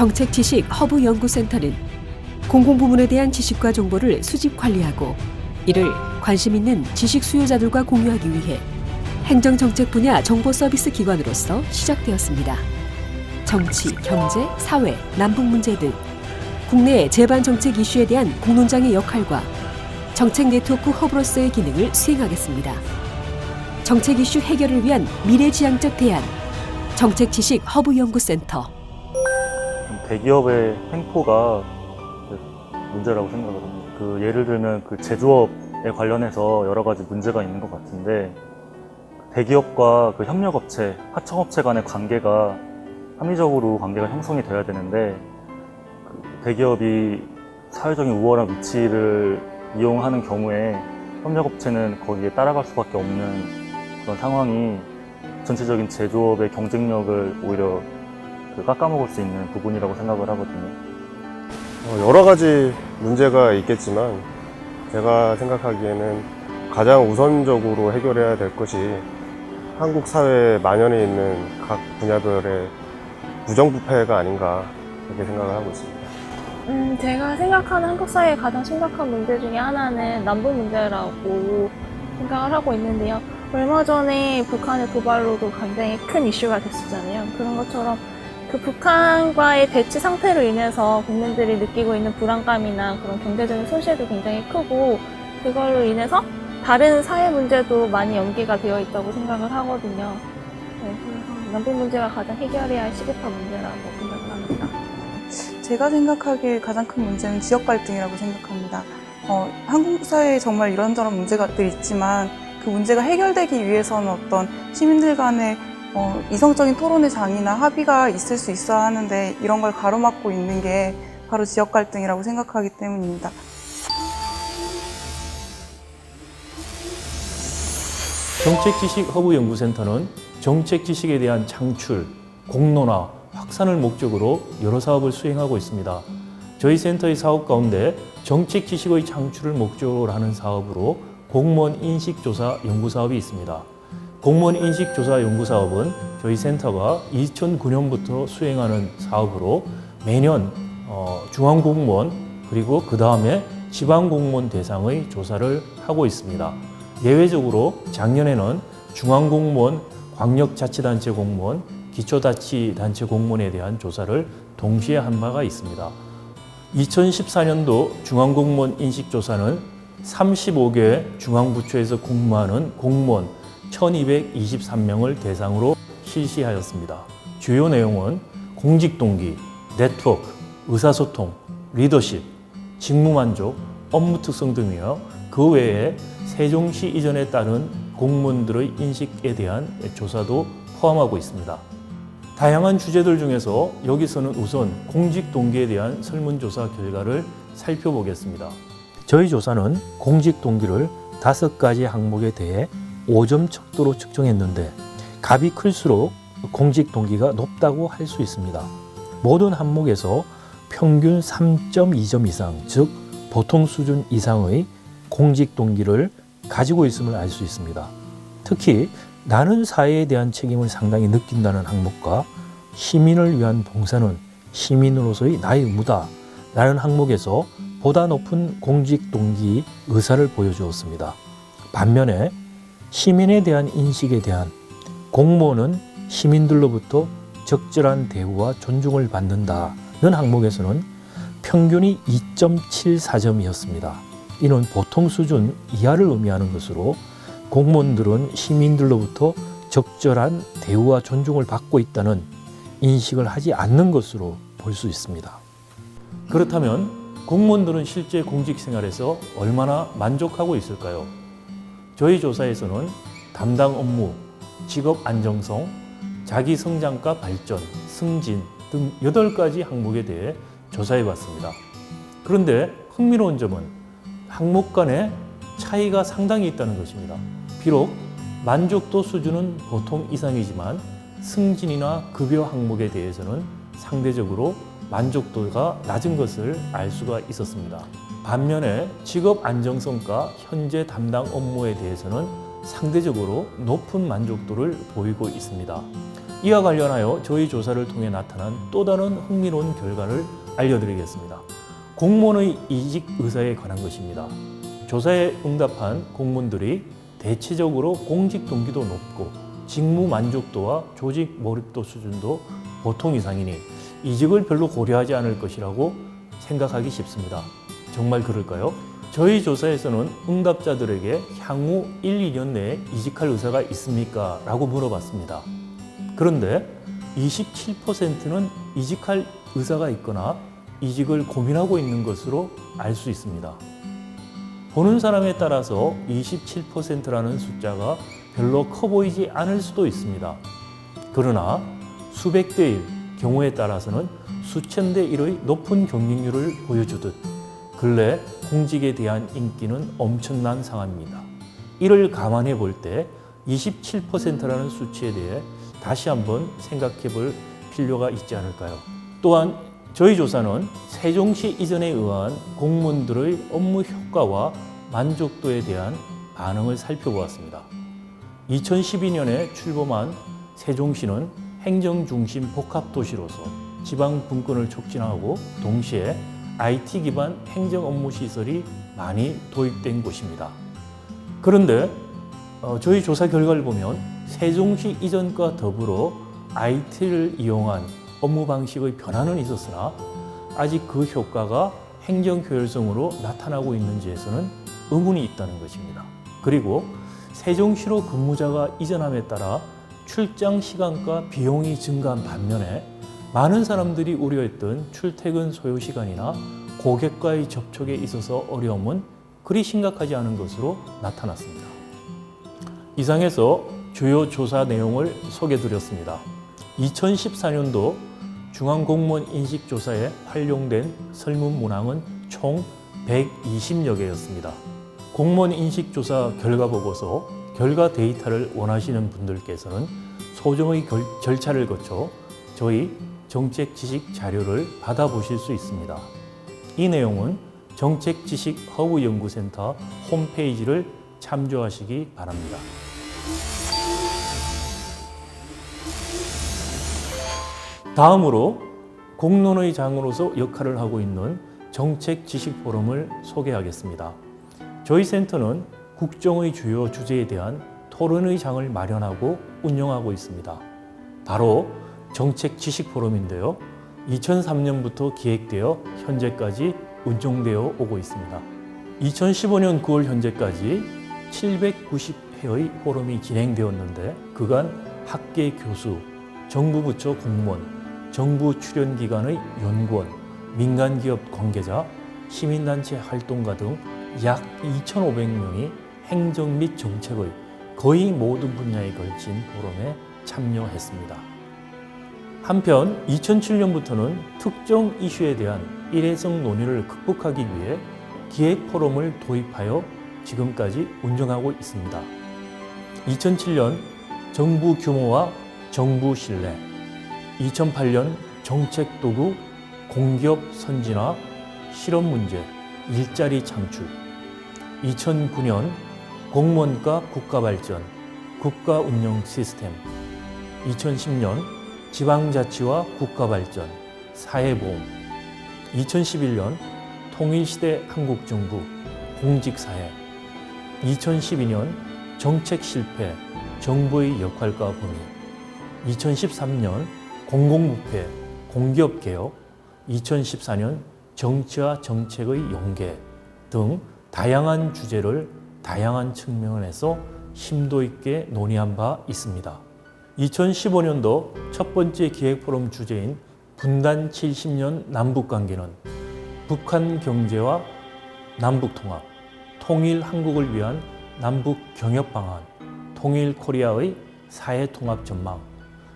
정책지식허브연구센터는 공공부문에 대한 지식과 정보를 수집 관리하고 이를 관심 있는 지식 수요자들과 공유하기 위해 행정정책 분야 정보 서비스 기관으로서 시작되었습니다. 정치, 경제, 사회, 남북 문제 등 국내 제반 정책 이슈에 대한 공론장의 역할과 정책 네트워크 허브로서의 기능을 수행하겠습니다. 정책 이슈 해결을 위한 미래지향적 대안, 정책지식허브연구센터. 대기업의 횡포가 문제라고 생각을 합니다. 예를 들면 제조업에 관련해서 여러 가지 문제가 있는 것 같은데 대기업과 협력업체, 하청업체 간의 관계가 합리적으로 관계가 형성이 돼야 되는데 대기업이 사회적인 우월한 위치를 이용하는 경우에 협력업체는 거기에 따라갈 수밖에 없는 그런 상황이 전체적인 제조업의 경쟁력을 오히려 깎아먹을 수 있는 부분이라고 생각을 하거든요. 여러 가지 문제가 있겠지만 제가 생각하기에는 가장 우선적으로 해결해야 될 것이 한국 사회에 만연해 있는 각 분야별의 부정부패가 아닌가 그렇게 생각을 하고 있습니다. 제가 생각하는 한국 사회의 가장 심각한 문제 중에 하나는 남북 문제라고 생각을 하고 있는데요. 얼마 전에 북한의 도발로도 굉장히 큰 이슈가 됐었잖아요. 그런 것처럼 북한과의 대치 상태로 인해서 국민들이 느끼고 있는 불안감이나 그런 경제적인 손실도 굉장히 크고 그걸로 인해서 다른 사회 문제도 많이 연계가 되어 있다고 생각을 하거든요. 네, 그래서 남북 문제가 가장 해결해야 할 시급한 문제라고 생각을 합니다. 제가 생각하기에 가장 큰 문제는 지역 갈등이라고 생각합니다. 한국 사회에 정말 이런저런 문제가들 있지만 그 문제가 해결되기 위해서는 어떤 시민들 간의 이성적인 토론의 장이나 합의가 있을 수 있어야 하는데 이런 걸 가로막고 있는 게 바로 지역 갈등이라고 생각하기 때문입니다. 정책지식허브연구센터는 정책지식에 대한 창출, 공론화, 확산을 목적으로 여러 사업을 수행하고 있습니다. 저희 센터의 사업 가운데 정책지식의 창출을 목적으로 하는 사업으로 공무원 인식조사 연구사업이 있습니다. 공무원 인식조사 연구사업은 저희 센터가 2009년부터 수행하는 사업으로 매년 중앙공무원 그리고 그 다음에 지방공무원 대상의 조사를 하고 있습니다. 예외적으로 작년에는 중앙공무원, 광역자치단체 공무원, 기초자치단체 공무원에 대한 조사를 동시에 한 바가 있습니다. 2014년도 중앙공무원 인식조사는 35개 중앙부처에서 근무하는 공무원 1223명을 대상으로 실시하였습니다. 주요 내용은 공직동기, 네트워크, 의사소통, 리더십, 직무만족, 업무 특성 등이며 그 외에 세종시 이전에 따른 공무원들의 인식에 대한 조사도 포함하고 있습니다. 다양한 주제들 중에서 여기서는 우선 공직동기에 대한 설문조사 결과를 살펴보겠습니다. 저희 조사는 공직동기를 5가지 항목에 대해 5점 척도로 측정했는데 값이 클수록 공직동기가 높다고 할 수 있습니다. 모든 항목에서 평균 3.2점 이상, 즉 보통 수준 이상의 공직동기를 가지고 있음을 알 수 있습니다. 특히 나는 사회에 대한 책임을 상당히 느낀다는 항목과 시민을 위한 봉사는 시민으로서의 나의 의무다 라는 항목에서 보다 높은 공직동기 의사를 보여주었습니다. 반면에 시민에 대한 인식에 대한 공무원은 시민들로부터 적절한 대우와 존중을 받는다는 항목에서는 평균이 2.74점이었습니다. 이는 보통 수준 이하를 의미하는 것으로 공무원들은 시민들로부터 적절한 대우와 존중을 받고 있다는 인식을 하지 않는 것으로 볼 수 있습니다. 그렇다면 공무원들은 실제 공직 생활에서 얼마나 만족하고 있을까요? 저희 조사에서는 담당 업무, 직업 안정성, 자기 성장과 발전, 승진 등 8가지 항목에 대해 조사해 봤습니다. 그런데 흥미로운 점은 항목 간의 차이가 상당히 있다는 것입니다. 비록 만족도 수준은 보통 이상이지만 승진이나 급여 항목에 대해서는 상대적으로 만족도가 낮은 것을 알 수가 있었습니다. 반면에 직업 안정성과 현재 담당 업무에 대해서는 상대적으로 높은 만족도를 보이고 있습니다. 이와 관련하여 저희 조사를 통해 나타난 또 다른 흥미로운 결과를 알려드리겠습니다. 공무원의 이직 의사에 관한 것입니다. 조사에 응답한 공무원들이 대체적으로 공직 동기도 높고 직무 만족도와 조직 몰입도 수준도 보통 이상이니 이직을 별로 고려하지 않을 것이라고 생각하기 쉽습니다. 정말 그럴까요? 저희 조사에서는 응답자들에게 향후 1, 2년 내에 이직할 의사가 있습니까? 라고 물어봤습니다. 그런데 27%는 이직할 의사가 있거나 이직을 고민하고 있는 것으로 알 수 있습니다. 보는 사람에 따라서 27%라는 숫자가 별로 커 보이지 않을 수도 있습니다. 그러나 수백 대 1, 경우에 따라서는 수천 대 1의 높은 경쟁률을 보여주듯 근래 공직에 대한 인기는 엄청난 상황입니다. 이를 감안해 볼 때 27%라는 수치에 대해 다시 한번 생각해 볼 필요가 있지 않을까요? 또한 저희 조사는 세종시 이전에 의한 공무원들의 업무 효과와 만족도에 대한 반응을 살펴보았습니다. 2012년에 출범한 세종시는 행정중심 복합도시로서 지방 분권을 촉진하고 동시에 IT 기반 행정 업무 시설이 많이 도입된 곳입니다. 그런데 저희 조사 결과를 보면 세종시 이전과 더불어 IT를 이용한 업무 방식의 변화는 있었으나 아직 그 효과가 행정 효율성으로 나타나고 있는지에서는 의문이 있다는 것입니다. 그리고 세종시로 근무자가 이전함에 따라 출장 시간과 비용이 증가한 반면에 많은 사람들이 우려했던 출퇴근 소요 시간이나 고객과의 접촉에 있어서 어려움은 그리 심각하지 않은 것으로 나타났습니다. 이상에서 주요 조사 내용을 소개드렸습니다. 2014년도 중앙공무원 인식조사에 활용된 설문 문항은 총 120여 개였습니다. 공무원 인식조사 결과 보고서, 결과 데이터를 원하시는 분들께서는 소정의 절차를 거쳐 저희 정책지식 자료를 받아보실 수 있습니다. 이 내용은 정책지식 허브연구센터 홈페이지를 참조하시기 바랍니다. 다음으로 공론의 장으로서 역할을 하고 있는 정책지식포럼을 소개하겠습니다. 저희 센터는 국정의 주요 주제에 대한 토론의 장을 마련하고 운영하고 있습니다. 바로 정책지식포럼인데요. 2003년부터 기획되어 현재까지 운영되어 오고 있습니다. 2015년 9월 현재까지 790회의 포럼이 진행되었는데 그간 학계 교수, 정부 부처 공무원, 정부 출연기관의 연구원, 민간기업 관계자, 시민단체 활동가 등 약 2,500명이 행정 및 정책의 거의 모든 분야에 걸친 포럼에 참여했습니다. 한편 2007년부터는 특정 이슈에 대한 일회성 논의를 극복하기 위해 기획 포럼을 도입하여 지금까지 운영하고 있습니다. 2007년 정부 규모와 정부 신뢰, 2008년 정책 도구, 공기업 선진화, 실업 문제, 일자리 창출, 2009년 공무원과 국가발전, 국가운영 시스템, 2010년 지방자치와 국가발전, 사회보험, 2011년 통일시대 한국정부, 공직사회, 2012년 정책실패, 정부의 역할과 범위, 2013년 공공부패, 공기업개혁, 2014년 정치와 정책의 연계 등 다양한 주제를 다양한 측면에서 심도 있게 논의한 바 있습니다. 2015년도 첫 번째 기획포럼 주제인 분단 70년 남북관계는 북한 경제와 남북통합, 통일 한국을 위한 남북 경협 방안, 통일 코리아의 사회통합 전망,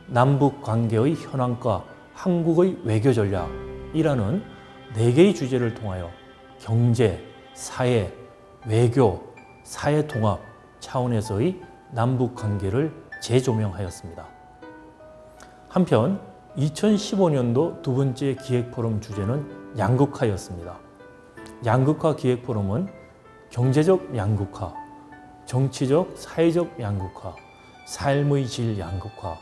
남북 관계의 현황과 한국의 외교 전략이라는 4개의 주제를 통하여 경제, 사회, 외교, 사회통합 차원에서의 남북 관계를 재조명하였습니다. 한편 2015년도 두 번째 기획포럼 주제는 양극화였습니다. 양극화 기획포럼은 경제적 양극화, 정치적, 사회적 양극화, 삶의 질 양극화,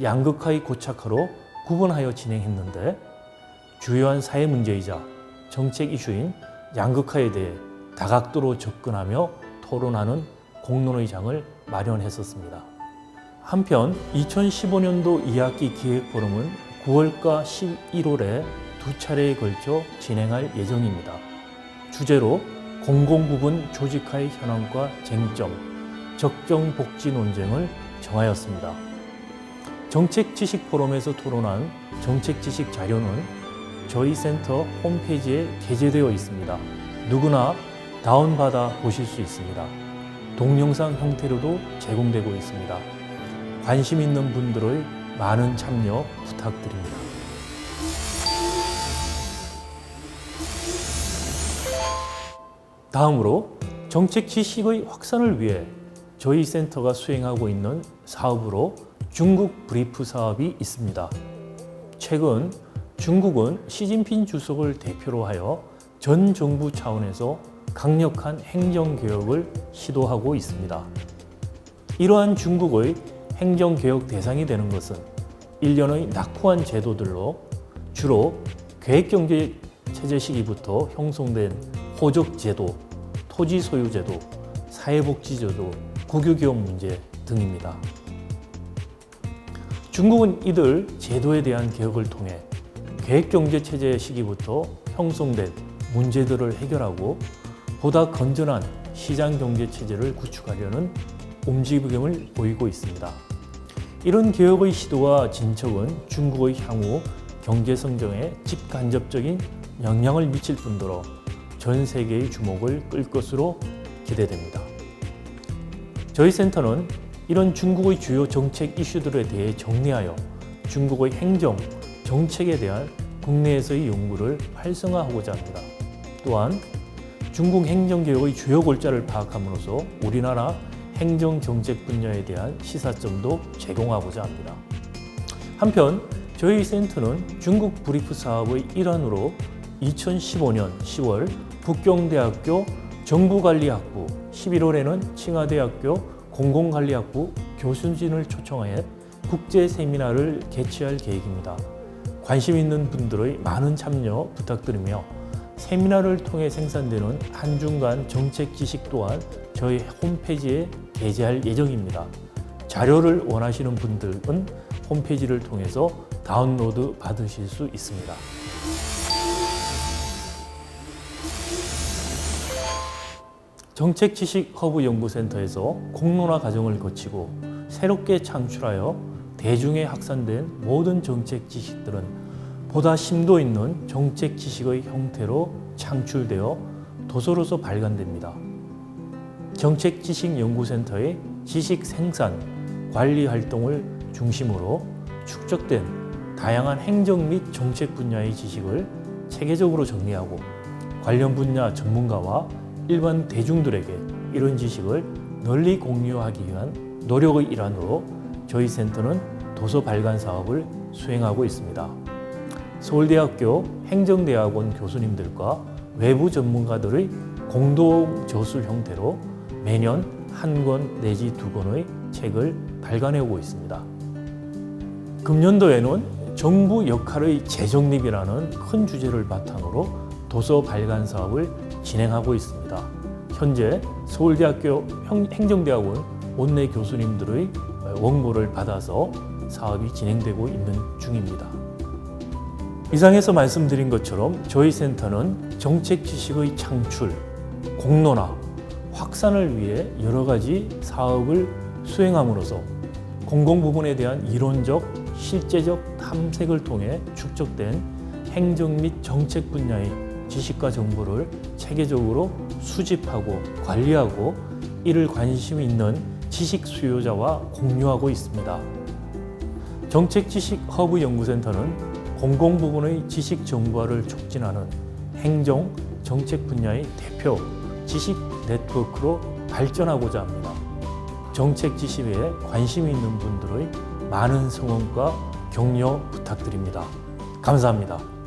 양극화의 고착화로 구분하여 진행했는데 주요한 사회 문제이자 정책 이슈인 양극화에 대해 다각도로 접근하며 토론하는 공론의 장을 마련했었습니다. 한편 2015년도 2학기 기획포럼은 9월과 11월에 두 차례에 걸쳐 진행할 예정입니다. 주제로 공공부문 조직화의 현황과 쟁점, 적정 복지 논쟁을 정하였습니다. 정책 지식 포럼에서 토론한 정책 지식 자료는 저희 센터 홈페이지에 게재되어 있습니다. 누구나 다운받아 보실 수 있습니다. 동영상 형태로도 제공되고 있습니다. 관심 있는 분들의 많은 참여 부탁드립니다. 다음으로 정책 지식의 확산을 위해 저희 센터가 수행하고 있는 사업으로 중국 브리프 사업이 있습니다. 최근 중국은 시진핑 주석을 대표로 하여 전 정부 차원에서 강력한 행정개혁을 시도하고 있습니다. 이러한 중국의 행정개혁 대상이 되는 것은 일련의 낙후한 제도들로 주로 계획경제 체제 시기부터 형성된 호적제도, 토지소유제도, 사회복지제도, 국유기업 문제 등입니다. 중국은 이들 제도에 대한 개혁을 통해 계획경제 체제 시기부터 형성된 문제들을 해결하고 보다 건전한 시장경제 체제를 구축하려는 움직임을 보이고 있습니다. 이런 개혁의 시도와 진척은 중국의 향후 경제 성장에 직간접적인 영향을 미칠 뿐더러 전 세계의 주목을 끌 것으로 기대됩니다. 저희 센터는 이런 중국의 주요 정책 이슈들에 대해 정리하여 중국의 행정, 정책에 대한 국내에서의 연구를 활성화하고자 합니다. 또한 중국 행정개혁의 주요 골자를 파악함으로써 우리나라 행정정책 분야에 대한 시사점도 제공하고자 합니다. 한편 저희 센터는 중국 브리프 사업의 일환으로 2015년 10월 북경대학교 정부관리학부, 11월에는 칭화대학교 공공관리학부 교수진을 초청해 국제 세미나를 개최할 계획입니다. 관심 있는 분들의 많은 참여 부탁드리며 세미나를 통해 생산되는 한중간 정책 지식 또한 저희 홈페이지에 게재할 예정입니다. 자료를 원하시는 분들은 홈페이지를 통해서 다운로드 받으실 수 있습니다. 정책지식허브연구센터에서 공론화 과정을 거치고 새롭게 창출하여 대중에 확산된 모든 정책 지식들은 보다 심도 있는 정책 지식의 형태로 창출되어 도서로서 발간됩니다. 정책지식연구센터의 지식 생산, 관리 활동을 중심으로 축적된 다양한 행정 및 정책 분야의 지식을 체계적으로 정리하고 관련 분야 전문가와 일반 대중들에게 이런 지식을 널리 공유하기 위한 노력의 일환으로 저희 센터는 도서 발간 사업을 수행하고 있습니다. 서울대학교 행정대학원 교수님들과 외부 전문가들의 공동 저술 형태로 매년 한 권 내지 두 권의 책을 발간해오고 있습니다. 금년도에는 정부 역할의 재정립이라는 큰 주제를 바탕으로 도서 발간 사업을 진행하고 있습니다. 현재 서울대학교 행정대학원 원내 교수님들의 원고를 받아서 사업이 진행되고 있는 중입니다. 이상에서 말씀드린 것처럼 저희 센터는 정책 지식의 창출, 공론화, 확산을 위해 여러 가지 사업을 수행함으로써 공공부문에 대한 이론적, 실제적 탐색을 통해 축적된 행정 및 정책 분야의 지식과 정보를 체계적으로 수집하고 관리하고 이를 관심 있는 지식 수요자와 공유하고 있습니다. 정책지식허브연구센터는 공공부문의 지식 정보화를 촉진하는 행정, 정책 분야의 대표 지식 네트워크로 발전하고자 합니다. 정책 지식에 관심 있는 분들의 많은 성원과 격려 부탁드립니다. 감사합니다.